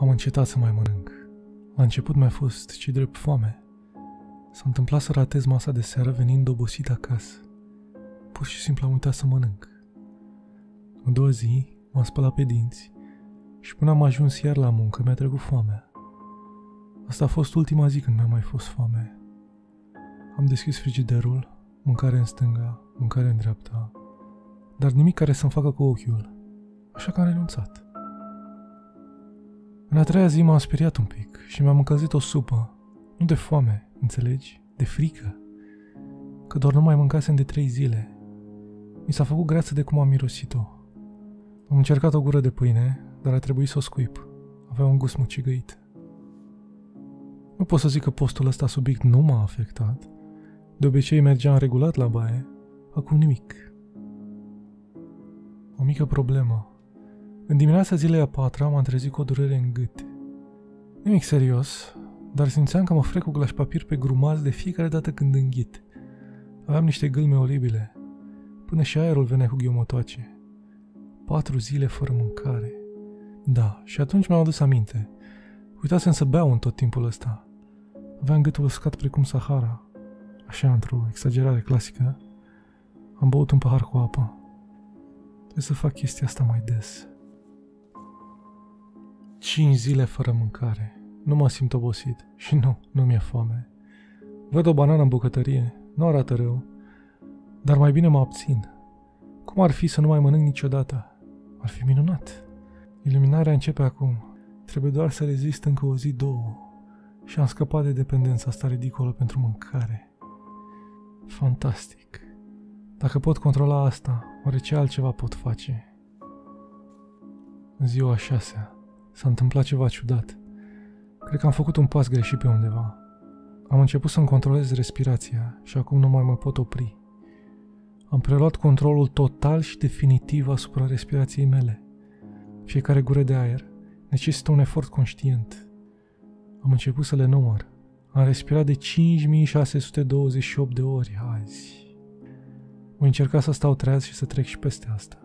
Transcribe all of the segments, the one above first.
Am încetat să mai mănânc. La început mi-a fost ce drept foame. S-a întâmplat să ratez masa de seară venind obosit acasă. Pur și simplu am uitat să mănânc. A doua zi m-am spălat pe dinți și până am ajuns iar la muncă mi-a trecut foamea. Asta a fost ultima zi când mi-a mai fost foame. Am deschis frigiderul, mâncare în stânga, mâncare în dreapta, dar nimic care să-mi facă cu ochiul, așa că am renunțat. În a treia zi m-am speriat un pic și mi-am încălzit o supă, nu de foame, înțelegi, de frică, că doar nu mai mâncasem de 3 zile. Mi s-a făcut greață de cum am mirosit-o. Am încercat o gură de pâine, dar a trebuit să o scuip. Avea un gust mucigăit. Nu pot să zic că postul ăsta subiect nu m-a afectat. De obicei mergeam regulat la baie, acum nimic. O mică problemă. În dimineața zilei a 4-a m-am trezit cu o durere în gât. Nimic serios, dar simțeam că mă frec cu glașpapir pe grumaz de fiecare dată când înghit. Aveam niște gâlme oribile. Până și aerul venea cu ghiomotoace. 4 zile fără mâncare. Da, și atunci mi-am adus aminte. Uitasem să beau în tot timpul ăsta. Aveam gâtul uscat precum Sahara. Așa, într-o exagerare clasică. Am băut un pahar cu apă. Trebuie să fac chestia asta mai des. 5 zile fără mâncare. Nu mă simt obosit. Și nu mi-e foame. Văd o banană în bucătărie. Nu arată rău. Dar mai bine mă abțin. Cum ar fi să nu mai mănânc niciodată? Ar fi minunat. Iluminarea începe acum. Trebuie doar să rezist încă o zi, 2. Și am scăpat de dependența asta ridicolă pentru mâncare. Fantastic. Dacă pot controla asta, oare ce altceva pot face? În ziua a 6-a s-a întâmplat ceva ciudat. Cred că am făcut un pas greșit pe undeva. Am început să-mi controlez respirația și acum nu mai mă pot opri. Am preluat controlul total și definitiv asupra respirației mele. Fiecare gură de aer necesită un efort conștient. Am început să le număr. Am respirat de 5628 de ori azi. Voi încerca să stau treaz și să trec și peste asta.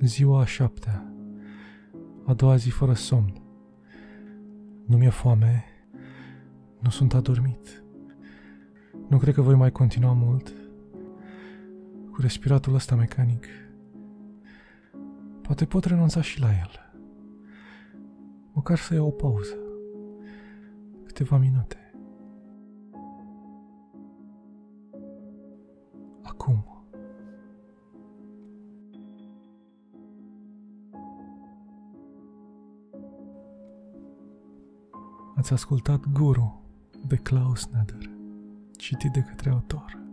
Ziua a 7-a. A doua zi fără somn. Nu mi-e foame. Nu sunt adormit. Nu cred că voi mai continua mult cu respiratul ăsta mecanic. Poate pot renunța și la el. Măcar să iau o pauză. Câteva minute. Acum. Ați ascultat Guru de Klaus Nader, citit de către autor.